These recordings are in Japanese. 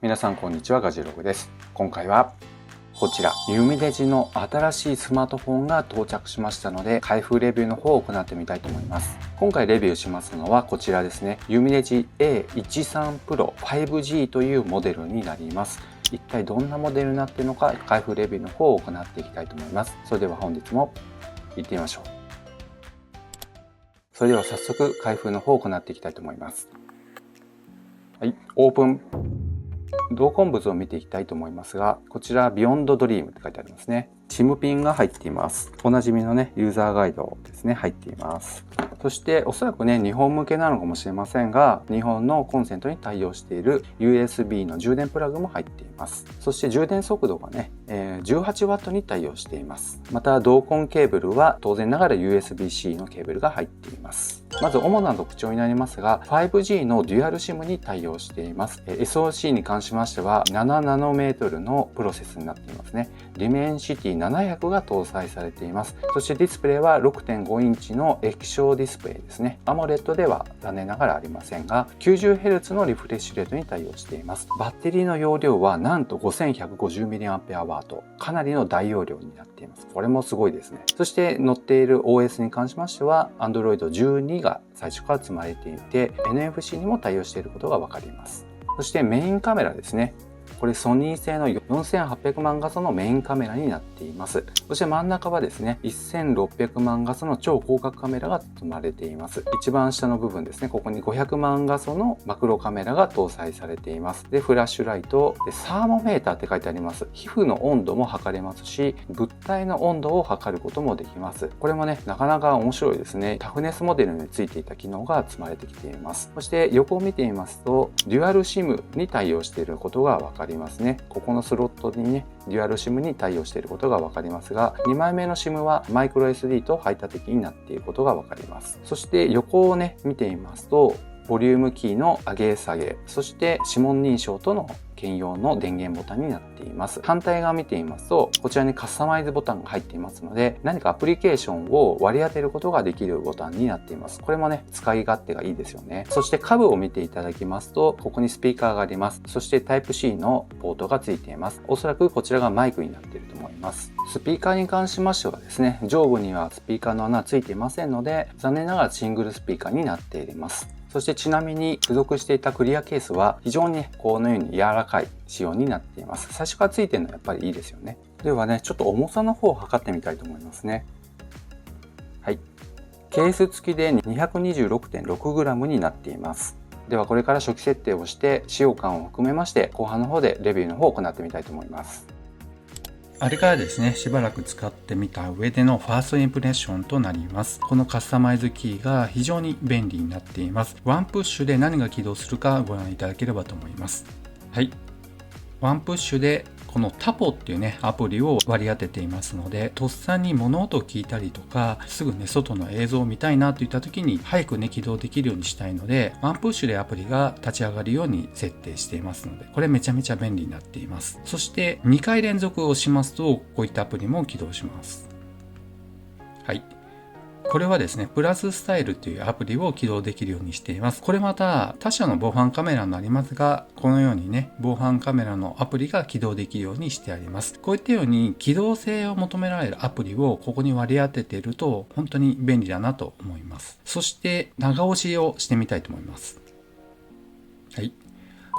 皆さんこんにちは、ガジログです。今回はこちらユミデジの新しいスマートフォンが到着しましたので、開封レビューの方を行ってみたいと思います。今回レビューしますのはこちらですね。ユミデジ A13 Pro 5G というモデルになります。一体どんなモデルになっているのか、開封レビューの方を行っていきたいと思います。それでは本日も行ってみましょう。それでは早速開封の方を行っていきたいと思います。はい、オープン。同梱物を見ていきたいと思いますが、こちらビヨンドドリームって書いてありますね。SIM ピンが入っています。おなじみのね、ユーザーガイドですね、入っています。そしておそらくね、日本向けなのかもしれませんが、日本のコンセントに対応している USB の充電プラグも入っています。そして充電速度がね、18W に対応しています。また同梱ケーブルは当然ながら USB-C のケーブルが入っています。まず主な特徴になりますが、5G のデュアル SIM に対応しています。SoC に関しましては7ナノメートルのプロセスになっていますね。ディメンシティ700が搭載されています。そしてディスプレイは 6.5 インチの液晶ディスプレイですね。AMOLED では残念ながらありませんが、90Hz のリフレッシュレートに対応しています。バッテリーの容量はなんと 5150mAh。かなりの大容量になっています。これもすごいですね。そして載っている OS に関しましては Android 12が最初から積まれていて NFC にも対応していることがわかります。そしてメインカメラですね。これソニー製の4800万画素のメインカメラになっています。そして真ん中はですね、1600万画素の超広角カメラが積まれています。一番下の部分ですね、ここに500万画素のマクロカメラが搭載されています。で、フラッシュライト、でサーモメーターって書いてあります。皮膚の温度も測れますし、物体の温度を測ることもできます。これもね、なかなか面白いですね。タフネスモデルについていた機能が積まれてきています。そして横を見てみますと、デュアル SIM に対応していることがわかりますね。ここのスロットにね、デュアル SIM に対応していることがわかりますが、2枚目の SIM はマイクロ SD と排他的になっていることがわかります。そして横をね、見てみますと、ボリュームキーの上げ下げ、そして指紋認証との兼用の電源ボタンになっています。反対側見てみますと、こちらにカスタマイズボタンが入っていますので、何かアプリケーションを割り当てることができるボタンになっています。これもね、使い勝手がいいですよね。そして下部を見ていただきますと、ここにスピーカーがあります。そして Type-C のポートがついています。おそらくこちらがマイクになっていると思います。スピーカーに関しましてはですね、上部にはスピーカーの穴はついていませんので、残念ながらシングルスピーカーになっています。そしてちなみに付属していたクリアケースは非常にこのように柔らかい仕様になっています。最初からついてるのはやっぱりいいですよね。ではね、ちょっと重さの方を測ってみたいと思いますね。はい。ケース付きで 226.6g になっています。ではこれから初期設定をして使用感を含めまして後半の方でレビューの方を行ってみたいと思います。あれからですね、しばらく使ってみた上でのファーストインプレッションとなります。このカスタマイズキーが非常に便利になっています。ワンプッシュで何が起動するかご覧いただければと思います。はい。ワンプッシュでこのタポっていうねアプリを割り当てていますので、とっさに物音を聞いたりとかすぐね外の映像を見たいなといった時に早くね起動できるようにしたいので、ワンプッシュでアプリが立ち上がるように設定していますので、これめちゃめちゃ便利になっています。そして2回連続をしますとこういったアプリも起動します。はい。これはですね、プラススタイルというアプリを起動できるようにしています。これまた他社の防犯カメラになりますが、このようにね、防犯カメラのアプリが起動できるようにしてあります。こういったように機動性を求められるアプリをここに割り当てていると本当に便利だなと思います。そして長押しをしてみたいと思います。はい。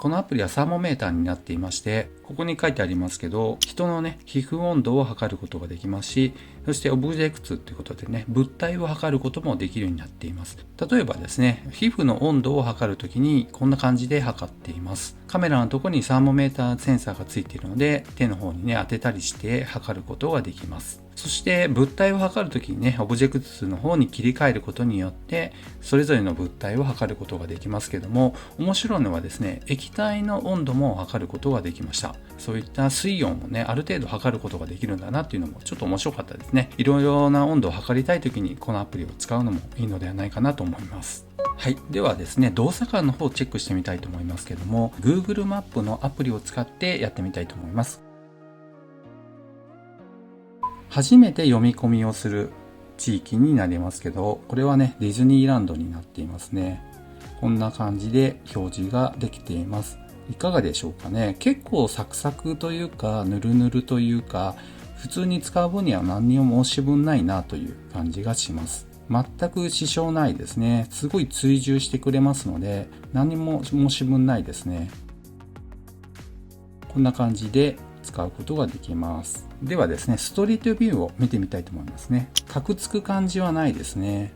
このアプリはサーモメーターになっていまして、ここに書いてありますけど、人のね、皮膚温度を測ることができますし、そしてオブジェクトということでね、物体を測ることもできるようになっています。例えばですね、皮膚の温度を測るときにこんな感じで測っています。カメラのところにサーモメーターセンサーがついているので、手の方にね、当てたりして測ることができます。そして物体を測るときにね、オブジェクトの方に切り替えることによって、それぞれの物体を測ることができますけども、面白いのはですね、液体の温度も測ることができました。そういった水温もね、ある程度測ることができるんだなっていうのもちょっと面白かったですね。いろいろな温度を測りたいときにこのアプリを使うのもいいのではないかなと思います。はい。ではですね、動作感の方をチェックしてみたいと思いますけども、Google マップのアプリを使ってやってみたいと思います。初めて読み込みをする地域になりますけど、これはね、ディズニーランドになっていますね。こんな感じで表示ができています。いかがでしょうかね。結構サクサクというかぬるぬるというか、普通に使う分には何にも申し分ないなという感じがします。全く支障ないですね。すごい追従してくれますので何にも申し分ないですね。こんな感じで使うことができます。ではですね、ストリートビューを見てみたいと思いますね。カクつく感じはないですね。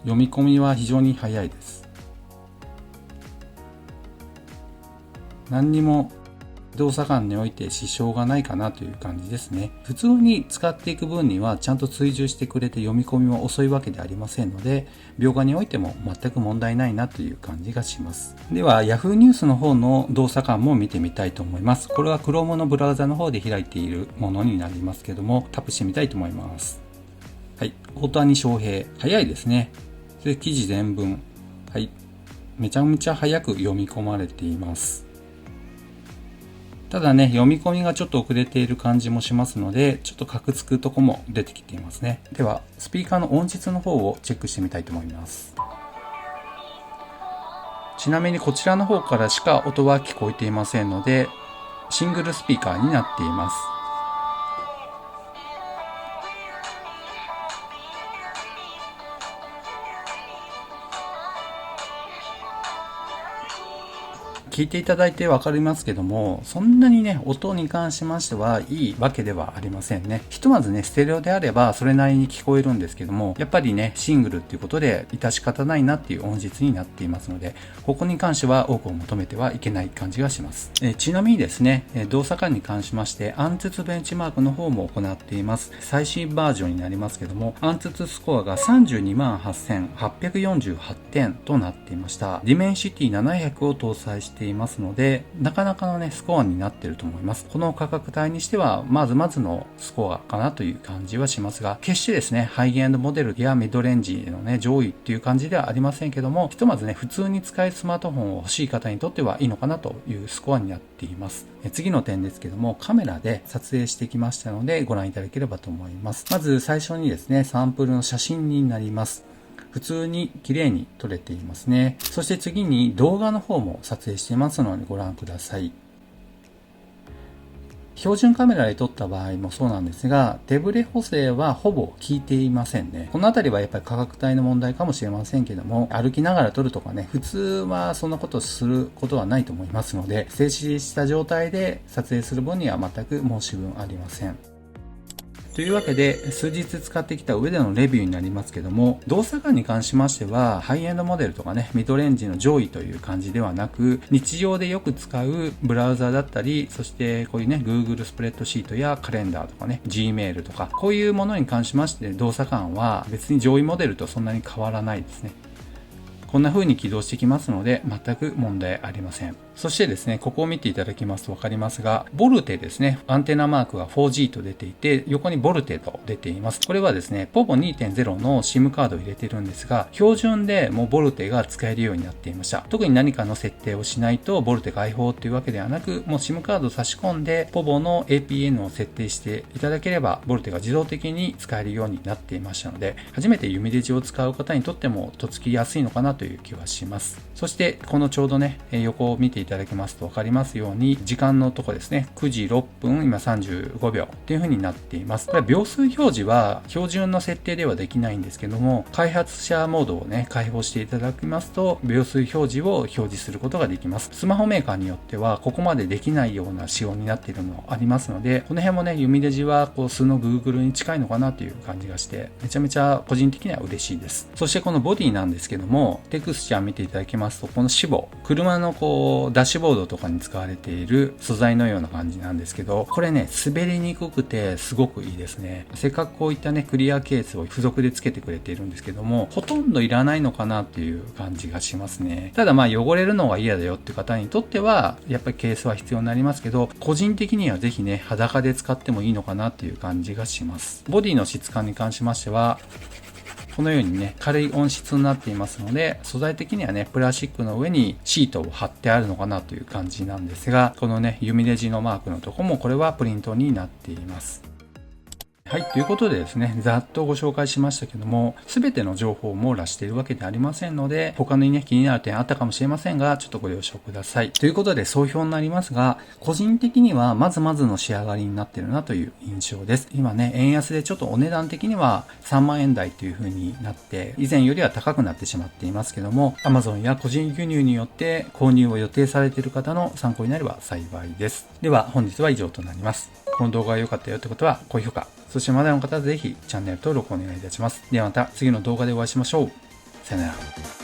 読み込みは非常に早いです。何にも動作間において支障がないかなという感じですね。普通に使っていく分にはちゃんと追従してくれて読み込みも遅いわけではありませんので、描画においても全く問題ないなという感じがします。では Yahoo ニュースの方の動作間も見てみたいと思います。これは Chrome のブラウザの方で開いているものになりますけども、タップしてみたいと思います。はい、大谷翔平、早いですね。で、記事全文、はい、めちゃめちゃ早く読み込まれています。ただね、読み込みがちょっと遅れている感じもしますので、ちょっとカクつくとこも出てきていますね。では、スピーカーの音質の方をチェックしてみたいと思います。ちなみにこちらの方からしか音は聞こえていませんので、シングルスピーカーになっています。聞いていただいてわかりますけども、そんなにね、音に関しましてはいいわけではありませんね。ひとまずね、ステレオであればそれなりに聞こえるんですけども、やっぱりね、シングルっていうことで致し方ないなっていう音質になっていますので、ここに関しては多くを求めてはいけない感じがします。ちなみにですね、動作間に関しまして暗筒ベンチマークの方も行っています。最新バージョンになりますけども、暗筒スコアが328,848点となっていました。ディメンシティ700を搭載していますので、なかなかのね、スコアになっていると思います。この価格帯にしては、まずまずのスコアかなという感じはしますが、決してですね、ハイエンドモデルやミッドレンジのね、上位っていう感じではありませんけども、ひとまずね、普通に使えるスマートフォンを欲しい方にとってはいいのかなというスコアになっています。次の点ですけども、カメラで撮影してきましたので、ご覧いただければと思います。まず最初にですね、サンプルの写真になります。普通に綺麗に撮れていますね。そして次に動画の方も撮影していますのでご覧ください。標準カメラで撮った場合もそうなんですが、手ブレ補正はほぼ効いていませんね。このあたりはやっぱり価格帯の問題かもしれませんけども、歩きながら撮るとかね、普通はそんなことすることはないと思いますので、静止した状態で撮影する分には全く申し分ありません。というわけで、数日使ってきた上でのレビューになりますけども、動作間に関しましては、ハイエンドモデルとかね、ミッドレンジの上位という感じではなく、日常でよく使うブラウザだったり、そしてこういうね、Google スプレッドシートやカレンダーとかね、Gmail とか、こういうものに関しまして、動作間は別に上位モデルとそんなに変わらないですね。こんな風に起動してきますので、全く問題ありません。そしてですね、ここを見ていただきますと分かりますが、ボルテですね、アンテナマークが 4G と出ていて、横にボルテと出ています。これはですね、POVO 2.0 の SIM カードを入れているんですが、標準でもうボルテが使えるようになっていました。特に何かの設定をしないと、ボルテ開放というわけではなく、もう SIM カードを差し込んで、POVO の APN を設定していただければ、ボルテが自動的に使えるようになっていましたので、初めてユミデジを使う方にとっても、とっつきやすいのかなという気はします。そして、このちょうどね、横を見ていただきますと分かりますように、時間のとこですね、9時6分、今35秒っていう風になっています。これは秒数表示は標準の設定ではできないんですけども、開発者モードをね、開放していただきますと、秒数表示を表示することができます。スマホメーカーによっては、ここまでできないような仕様になっているのもありますので、この辺もね、ユミデジはこう素の Google に近いのかなという感じがして、めちゃめちゃ個人的には嬉しいです。そしてこのボディなんですけども、テクスチャー見ていただきますと、この脂肪、車のこうダッシュボードとかに使われている素材のような感じなんですけど、これね、滑りにくくてすごくいいですね。せっかくこういったね、クリアケースを付属で付けてくれているんですけども、ほとんどいらないのかなっていう感じがしますね。ただまあ汚れるのが嫌だよって方にとっては、やっぱりケースは必要になりますけど、個人的にはぜひね、裸で使ってもいいのかなっていう感じがします。ボディの質感に関しましては、このようにね、軽い音質になっていますので、素材的にはね、プラスチックの上にシートを貼ってあるのかなという感じなんですが、このね、ユミデジのマークのとこもこれはプリントになっています。はい。ということでですね、ざっとご紹介しましたけども、すべての情報を網羅しているわけではありませんので、他にね、気になる点あったかもしれませんが、ちょっとご了承ください。ということで、総評になりますが、個人的にはまずまずの仕上がりになっているなという印象です。今ね、円安でちょっとお値段的には3万円台という風になって、以前よりは高くなってしまっていますけども、Amazon や個人輸入によって購入を予定されている方の参考になれば幸いです。では、本日は以上となります。この動画が良かったよってことは、高評価。そしてまだの方はぜひチャンネル登録お願いいたします。ではまた次の動画でお会いしましょう。さよなら。